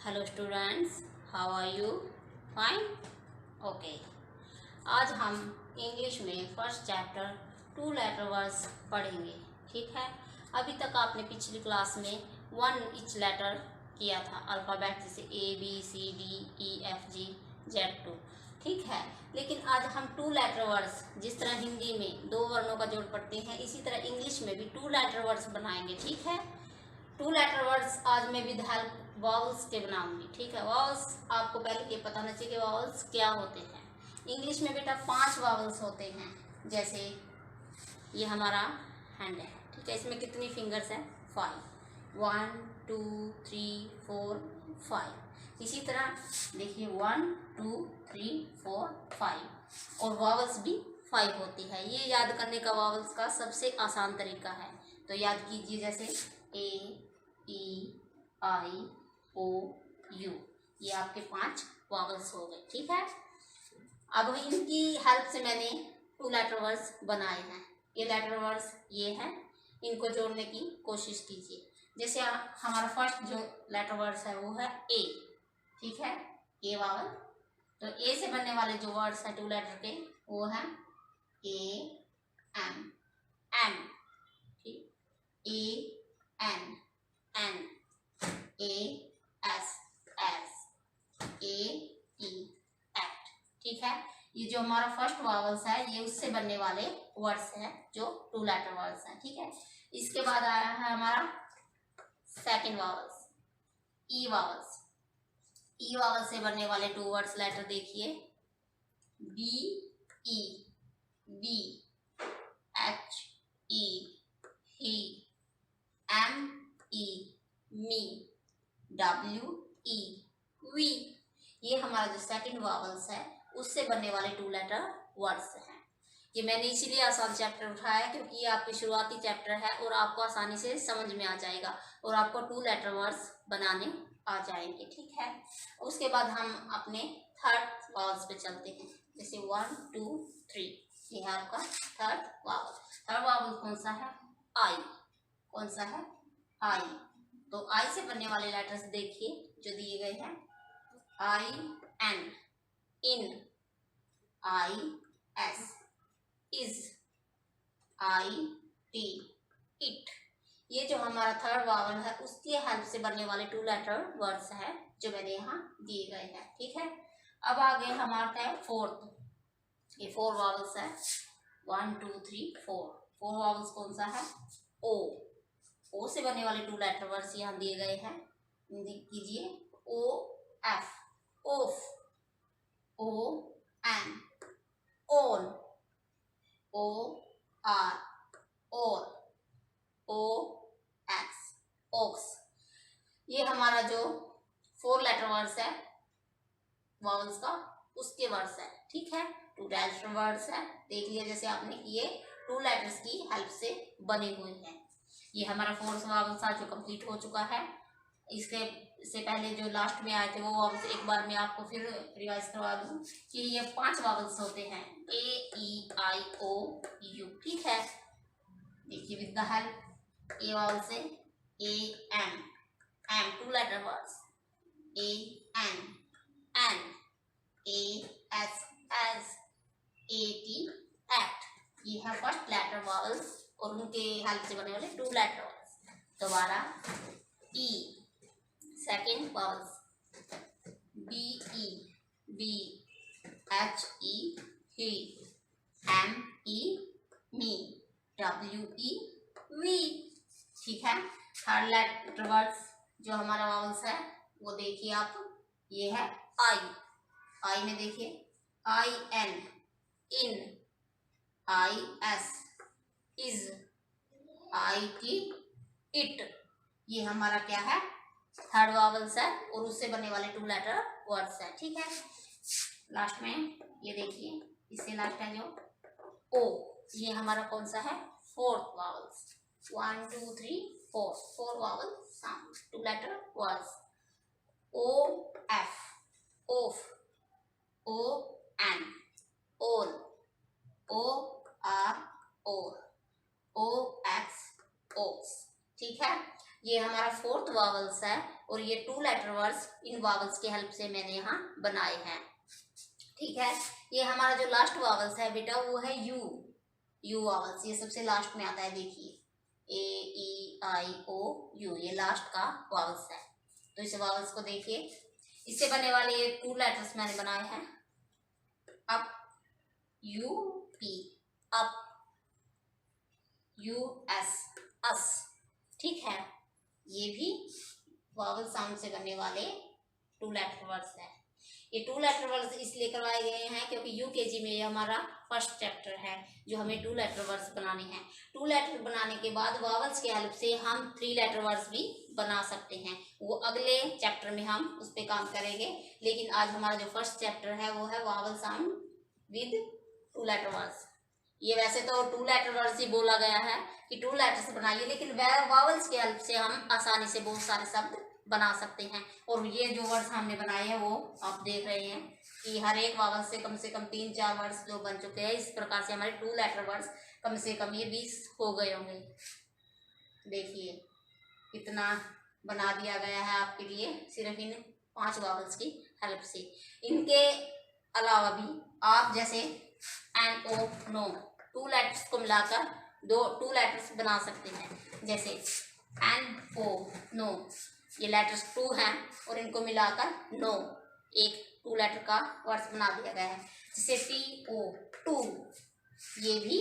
Hello students, how are you? Fine? Okay. आज हम English में first chapter two letter words पढ़ेंगे। ठीक है। अभी तक आपने पिछली क्लास में वन ईच लेटर किया था, अल्फ़ाबेट जैसे ABCDEFGZ2। ठीक है। लेकिन आज हम टू लेटर वर्ड्स, जिस तरह हिंदी में दो वर्णों का जोड़ पढ़ते हैं, इसी तरह इंग्लिश में भी टू लेटर वर्ड्स बनाएंगे। ठीक है। टू लेटर वर्ड्स आज मैं विद हेल्प वॉवल्स के बनाऊंगी। ठीक है। वॉवल्स आपको पहले ये पता होना चाहिए कि वॉवल्स क्या होते हैं। इंग्लिश में बेटा 5 वॉवल्स होते हैं। जैसे ये हमारा हैंड है। ठीक है। इसमें कितनी फिंगर्स हैं? 5। 1 2 3 4 5। इसी तरह देखिए 1 2 3 4 5 और वॉवल्स भी 5 होती है। ये याद करने का वॉवल्स का सबसे आसान तरीका है। तो याद कीजिए, जैसे AEIOU, ये आपके 5 वॉवल्स हो गए। ठीक है। अब इनकी हेल्प से मैंने टू लेटर वर्ड्स बनाए हैं। ये लेटर वर्ड्स ये हैं, इनको जोड़ने की कोशिश कीजिए। जैसे हमारा फर्स्ट जो लेटर वर्ड्स है वो है ए। ठीक है। ए वॉवल। तो ए से बनने वाले जो वर्ड्स हैं टू लेटर के, वो है AN, एन। ठीक। AN, N. AS, AE, at. ठीक है। ये जो हमारा फर्स्ट वॉवल्स है, ये उससे बनने वाले वर्ड्स हैं जो टू लेटर वर्ड्स हैं। ठीक है। इसके बाद आया है हमारा second vowels, E vowels. E vowel से बनने वाले टू वर्ड्स लेटर देखिए, BE, be, HE, he, ME, me, WE, we. ये हमारा जो सेकंड वॉवल्स है उससे बनने वाले टू लेटर वर्ड्स हैं। ये मैंने इसीलिए आसान चैप्टर उठाया क्योंकि ये आपकी शुरुआती चैप्टर है और आपको आसानी से समझ में आ जाएगा और आपको टू लेटर वर्ड्स बनाने आ जाएंगे। ठीक है। उसके बाद हम अपने थर्ड वॉवल्स पे चलते हैं। जैसे 1 2 3, ये है आपका थर्ड वॉवल। थर्ड वॉवल कौन सा है? आई। कौन सा है? आई। तो आई से बनने वाले लेटर्स देखिए जो दिए गए हैं। IN, in. IS, is. IT, it. ये जो हमारा थर्ड वॉवल है उसके हेल्प से बनने वाले टू लेटर वर्ड्स है जो मैंने यहाँ दिए गए हैं। ठीक है। अब आगे हमारा है फोर्थ। ये 4 वॉवल्स है। 1 2 3 4। 4 वॉवल्स कौन सा है? ओ। ओ से बनने वाले टू लेटर वर्ड्स यहाँ दिए गए हैं। कीजिए OF, of. ON, on. OR, or. OX, ox. ये हमारा जो 4 लेटर वर्ड्स है वॉवल्स का, उसके वर्ड्स है। ठीक है। टू लेटर वर्ड्स है। देख लिया जैसे आपने, ये 2 लेटर्स की हेल्प से बने हुए हैं। ये हमारा फोर्थ वॉवल था जो कंप्लीट हो चुका है। इससे पहले जो लास्ट में आए थे वो वॉवल्स एक बार मैं आपको फिर रिवाइज करवा दूं कि ये 5 वॉवल्स होते हैं, AEIOU। ठीक है। देखिए with the help a vowel से AM, M two letter words, AN, N. AS, AT, act. ये है फर्स्ट लेटर वॉवल्स और उनके हेल्प से बने वाले टू लेटर वर्ड्स। दोबारा E, second vowels, BE, be, HE, he, ME, me, WE, we. ठीक है। थर्ड लेटर वर्ड्स जो हमारा वॉवल्स है वो देखिए आप, ये है आई। आई में देखिए IN, in. IS, is. IT, it. ये हमारा क्या है? थर्ड वॉवल्स है और उससे बनने वाले टू लेटर वर्ड्स है। ठीक है। लास्ट में ये देखिए, इससे लास्ट है जो O, ये हमारा कौन सा है? Fourth vowels. 1 2 3 4, 4 vowel sound two letter words. OF, of. ON, on. OR, or. OX, ox. ठीक है। ये हमारा फोर्थ वॉवल्स है और ये 2 लेटर वर्ड्स इन वावल्स की हेल्प से मैंने यहाँ बनाए हैं। ठीक है, ये हमारा जो लास्ट वावल्स है बेटा वो है यू। यू वावल्स ये सबसे लास्ट में आता है, देखिए AEIOU ये लास्ट का वावल्स है। तो इस वावल्स को देखिए, इससे बनने वाले ये 2 लेटर्स मैंने बनाए हैं, अप UP, अप US, अस। ठीक है, ये भी वावल साउंड से बनने वाले 2 लेटर वर्ड्स हैं। ये 2 लेटर वर्ड्स इसलिए करवाए गए हैं क्योंकि UKG में ये हमारा फर्स्ट चैप्टर है जो हमें 2 लेटर वर्ड्स बनाने हैं। 2 लेटर बनाने के बाद वावल्स की हेल्प से हम 3 लेटर वर्ड्स भी बना सकते हैं, वो अगले चैप्टर में हम उस पर काम करेंगे। लेकिन आज हमारा जो फर्स्ट चैप्टर है वो है vowel sound with 2 letter words. ये वैसे तो 2 लेटर वर्ड्स ही बोला गया है कि 2 लेटर्स बनाइए, लेकिन वावल्स की हेल्प से हम आसानी से बहुत सारे शब्द बना सकते हैं। और ये जो वर्ड्स हमने बनाए हैं वो आप देख रहे हैं कि हर एक वावल से कम 3-4 वर्ड्स जो बन चुके हैं। इस प्रकार से हमारे 2 लेटर वर्ड्स कम से कम ये 20 हो गए होंगे। देखिए इतना बना दिया गया है आपके लिए सिर्फ इन 5 वावल्स की हेल्प से। इनके अलावा भी आप जैसे एन ओ नो 2 लेटर्स को मिलाकर 2 लेटर्स बना सकते हैं। जैसे एन ओ नो ये लेटर्स 2 हैं और इनको मिलाकर नो एक 2 लेटर का वर्ड्स बना दिया गया है। जैसे TO टू, ये भी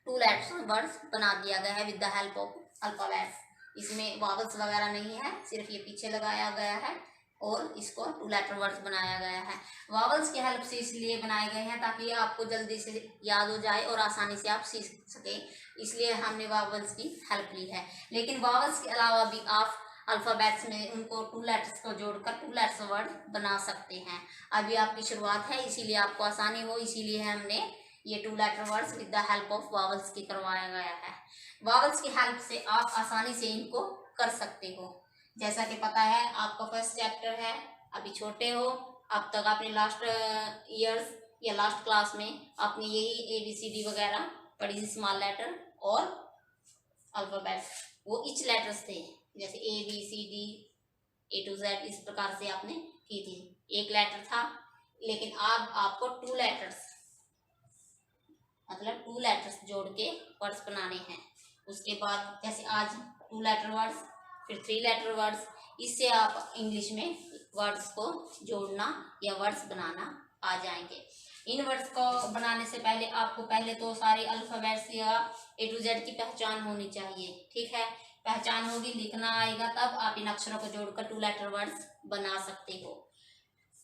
2 लेटर्स वर्ड्स बना दिया गया है with the help of alphabets. इसमें वावल्स वगैरह नहीं है, सिर्फ ये पीछे लगाया गया है और इसको 2 लेटर वर्ड्स बनाया गया है। वावल्स की हेल्प से इसलिए बनाए गए हैं ताकि आपको जल्दी से याद हो जाए और आसानी से आप सीख सकें, इसलिए हमने वावल्स की हेल्प ली है। लेकिन वावल्स के अलावा भी आप अल्फ़ाबेट्स में उनको 2 लेटर्स को जोड़कर 2 लेटर्स वर्ड बना सकते हैं। अभी आपकी शुरुआत है इसीलिए आपको आसानी हो, इसीलिए हमने ये 2 letter words with the help of vowels की करवाया गया है। वावल्स की हेल्प से आप आसानी से इनको कर सकते हो। जैसा कि पता है आपका फर्स्ट चैप्टर है, अभी छोटे हो, अब तक आपने लास्ट ईयर्स या लास्ट क्लास में आपने यही ABCD वगैरह पढ़ी, स्मॉल लेटर और अल्फ़ाबेट्स, वो ईच लेटर्स थे, जैसे ABCD A to Z इस प्रकार से आपने की थी। एक लेटर था, लेकिन अब आपको 2 लेटर्स मतलब 2 लेटर्स जोड़ के वर्ड्स बनाने हैं। उसके बाद जैसे आज 2 लेटर वर्ड्स, फिर 3 लेटर वर्ड्स, इससे आप इंग्लिश में वर्ड्स को जोड़ना या वर्ड्स बनाना आ जाएंगे। इन वर्ड्स को बनाने से पहले आपको पहले तो सारे अल्फ़ाबेट्स या A to Z की पहचान होनी चाहिए। ठीक है, पहचान होगी, लिखना आएगा, तब आप इन अक्षरों को जोड़कर 2 लेटर वर्ड्स बना सकते हो।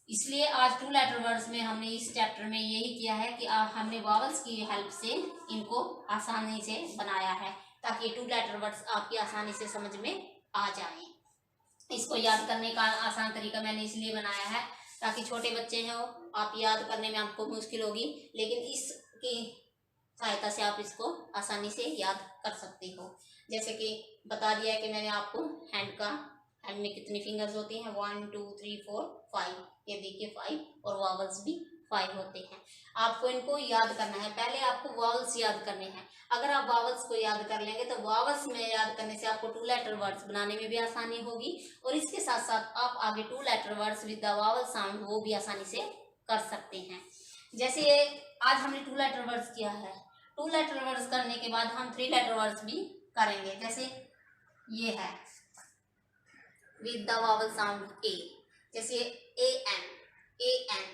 इसलिए आज 2 लेटर वर्ड्स में हमने इस चैप्टर में यही किया है कि हमने वावल्स की हेल्प से इनको आसानी से बनाया है, ताकि 2 लेटर वर्ड्स आपकी आसानी से समझ में आ जाएं। इसको याद करने का आसान तरीका मैंने इसलिए बनाया है ताकि छोटे बच्चे हो, आप याद करने में आपको मुश्किल होगी, लेकिन इसकी सहायता से आप इसको आसानी से याद कर सकते हो। जैसे कि बता दिया है कि मैंने आपको हैंड में कितनी फिंगर्स होती हैं, 1 2 3 4 5, ये देखिए 5, और वावल्स भी 5 होते हैं। आपको इनको याद करना है, पहले आपको वावल्स याद करने हैं। अगर आप वावल्स को याद कर लेंगे तो वावल्स में याद करने से आपको 2 लेटर वर्ड्स बनाने में भी आसानी होगी, और इसके साथ साथ आप आगे 2 letter words with the vowel sound वो भी आसानी से कर सकते हैं। जैसे आज हमने 2 लेटर वर्ड्स किया है, 2 लेटर वर्ड्स करने के बाद हम 3 लेटर वर्ड्स भी करेंगे। जैसे ये है विद द वावल साउंड ए, जैसे AN, AN,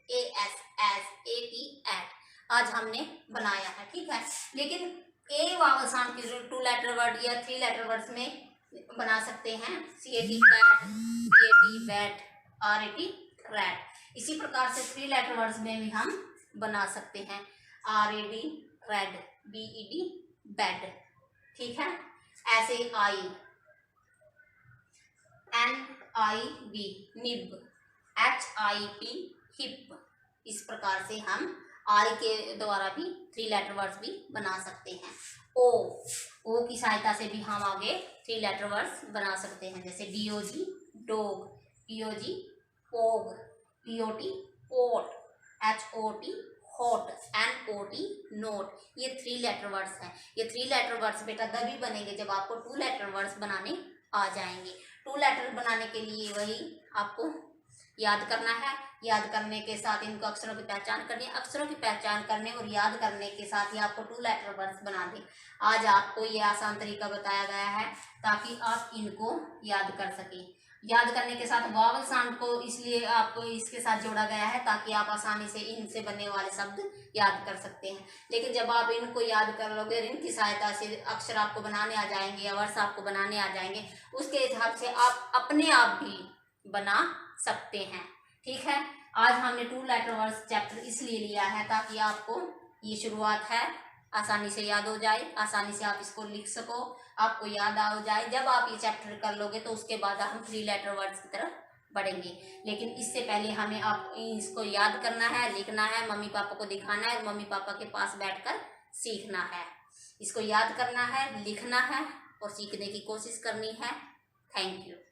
AS, AS, AT, AT आज हमने बनाया है। ठीक है, लेकिन ए वावल साउंड के जो 2 लेटर वर्ड या 3 लेटर वर्ड्स में बना सकते हैं, CAT cat, BAT bat, RAT rat. इसी प्रकार से 3 लेटर वर्ड्स में भी हम बना सकते हैं, RAD रेड, BED बेड। ठीक है, ऐसे NIB निब, HIP हिप। इस प्रकार से हम आई के द्वारा भी 3 लेटर वर्ड्स भी बना सकते हैं। ओ की सहायता से भी हम आगे 3 लेटर वर्ड्स बना सकते हैं, जैसे DOG dog, POG pog, POT pot, HOT hot, NOT not. ये 3 लेटर वर्ड्स हैं। ये 3 लेटर वर्ड्स बेटा तभी बनेंगे जब आपको 2 लेटर वर्ड्स बनाने आ जाएंगे। टू लेटर बनाने के लिए वही आपको याद करना है। याद करने के साथ इनको अक्षरों की पहचान करनी है। अक्षरों की पहचान करने और याद करने के साथ ही आपको टू लेटर वर्ड्स बना दें। आज आपको ये आसान तरीका बताया गया है ताकि आप इनको याद कर सकें। याद करने के साथ वावल साउंड को इसलिए आपको इसके साथ जोड़ा गया है ताकि आप आसानी से इनसे बनने वाले शब्द याद कर सकते हैं। लेकिन जब आप इनको याद कर लोगे, इनकी सहायता से अक्षर आपको बनाने आ जाएंगे या वर्ड्स आपको बनाने आ जाएंगे, उसके हिसाब से आप अपने आप भी बना सकते हैं। ठीक है, आज हमने टू लेटर वर्ड्स चैप्टर इसलिए लिया है ताकि आपको ये शुरुआत है, आसानी से याद हो जाए, आसानी से आप इसको लिख सको, आपको याद आ जाए। जब आप ये चैप्टर कर लोगे तो उसके बाद हम थ्री लेटर वर्ड्स की तरफ बढ़ेंगे। लेकिन इससे पहले हमें आप इसको याद करना है, लिखना है, मम्मी पापा को दिखाना है, मम्मी पापा के पास बैठकर सीखना है। इसको याद करना है, लिखना है और सीखने की कोशिश करनी है। Thank you.